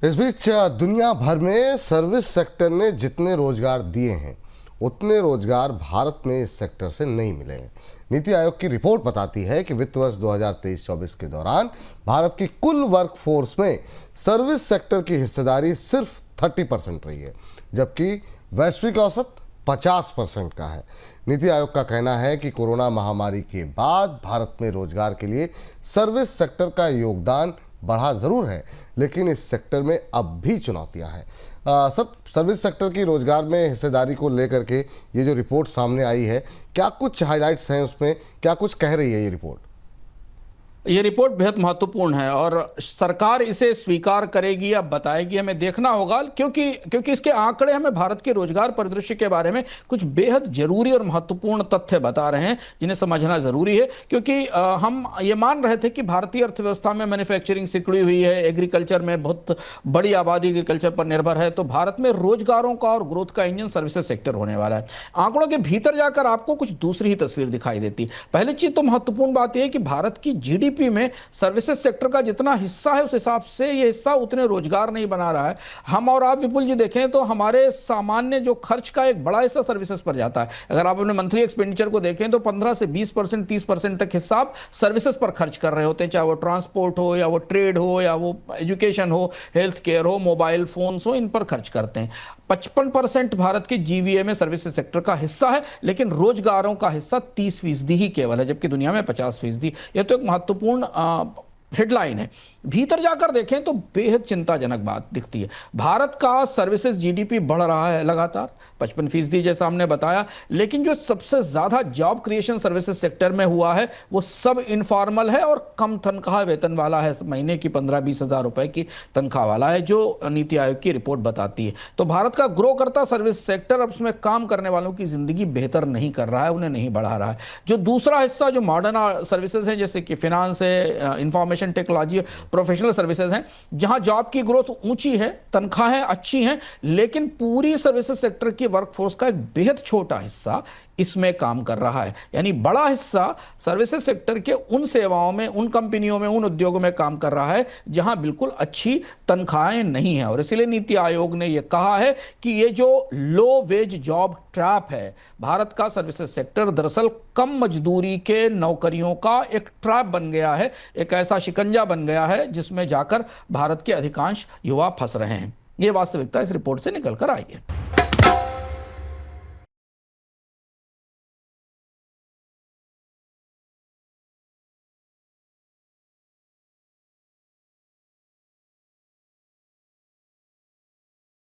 इस बीच दुनिया भर में सर्विस सेक्टर ने जितने रोजगार दिए हैं उतने रोजगार भारत में इस सेक्टर से नहीं मिले हैं। नीति आयोग की रिपोर्ट बताती है कि वित्त वर्ष 2023-24 के दौरान भारत की कुल वर्कफोर्स में सर्विस सेक्टर की हिस्सेदारी सिर्फ 30% रही है, जबकि वैश्विक औसत 50% का है। नीति आयोग का कहना है कि कोरोना महामारी के बाद भारत में रोजगार के लिए सर्विस सेक्टर का योगदान बढ़ा जरूर है, लेकिन इस सेक्टर में अब भी चुनौतियां हैं। सर्विस सेक्टर की रोजगार में हिस्सेदारी को लेकर के ये जो रिपोर्ट सामने आई है, क्या कुछ हाइलाइट्स हैं उसमें, क्या कुछ कह रही है ये रिपोर्ट? ये रिपोर्ट बेहद महत्वपूर्ण है और सरकार इसे स्वीकार करेगी या बताएगी, हमें देखना होगा, क्योंकि इसके आंकड़े हमें भारत के रोजगार परिदृश्य के बारे में कुछ बेहद जरूरी और महत्वपूर्ण तथ्य बता रहे हैं जिन्हें समझना जरूरी है। क्योंकि हम ये मान रहे थे कि भारतीय अर्थव्यवस्था में मैन्युफैक्चरिंग सिकुड़ी हुई है, एग्रीकल्चर में बहुत बड़ी आबादी एग्रीकल्चर पर निर्भर है, तो भारत में रोजगारों का और ग्रोथ का इंजन सर्विसेज सेक्टर होने वाला है। आंकड़ों के भीतर जाकर आपको कुछ दूसरी ही तस्वीर दिखाई देती। पहली चीज तो महत्वपूर्ण बात यह है कि भारत की जीडीपी में सर्विसेज सेक्टर का जितना हिस्सा है उस हिसाब से ये हिस्सा उतने रोजगार नहीं बना रहा है। हम और आप विपुल जी देखें तो हमारे सामान्य जो खर्च का एक बड़ा हिस्सा सर्विसेज पर जाता है। अगर आप अपने मंथली एक्सपेंडिचर को देखें तो 15 से 20%, 30% तक हिस्सा आप सर्विसेज पर खर्च कर रहे होते हैं, चाहे वो ट्रांसपोर्ट हो या वो ट्रेड हो या वो एजुकेशन हो, हेल्थ केयर हो, मोबाइल फोन्स हो, इन पर खर्च करते हैं। 55% भारत के जीवीए में सर्विसेज सेक्टर का हिस्सा है, लेकिन रोजगारों का हिस्सा 30% ही केवल है, जबकि दुनिया में 50%। यह तो एक महत्वपूर्ण हेडलाइन है। भीतर जाकर देखें तो बेहद चिंताजनक बात दिखती है। भारत का सर्विसेज जीडीपी बढ़ रहा है लगातार 55% जैसा हमने बताया, लेकिन जो सबसे ज्यादा जॉब क्रिएशन सर्विसेज सेक्टर में हुआ है वो सब इनफॉर्मल है और कम तनख्वाह वेतन वाला है, महीने की 15-20 हज़ार रुपए की तनख्वाह वाला है, जो नीति आयोग की रिपोर्ट बताती है। तो भारत का ग्रो करता सर्विस सेक्टर अब उसमें काम करने वालों की जिंदगी बेहतर नहीं कर रहा है, उन्हें नहीं बढ़ा रहा है। जो दूसरा हिस्सा जो मॉडर्न सर्विसेज है, जैसे कि फिनांस है, इंफॉर्मेशन टेक्नोलॉजी, प्रोफेशनल सर्विसेज हैं, जहां जॉब की ग्रोथ ऊंची है, तनख्वाहें अच्छी हैं, लेकिन पूरी सर्विसेज सेक्टर की वर्कफोर्स का एक बेहद छोटा हिस्सा इसमें काम कर रहा है। यानी बड़ा हिस्सा सर्विसेज सेक्टर के उन सेवाओं में, उन कंपनियों में, उन उद्योगों में काम कर रहा है जहां बिल्कुल अच्छी तनख्वाहें नहीं है। और इसलिए नीति आयोग ने यह कहा है कि यह जो लो वेज जॉब ट्रैप है, भारत का सर्विसेज सेक्टर दरअसल कम मजदूरी के नौकरियों का एक ट्रैप बन गया है, एक ऐसा शिकंजा बन गया है जिसमें जाकर भारत के अधिकांश युवा फंस रहे हैं। यह वास्तविकता इस रिपोर्ट से निकल कर आई है।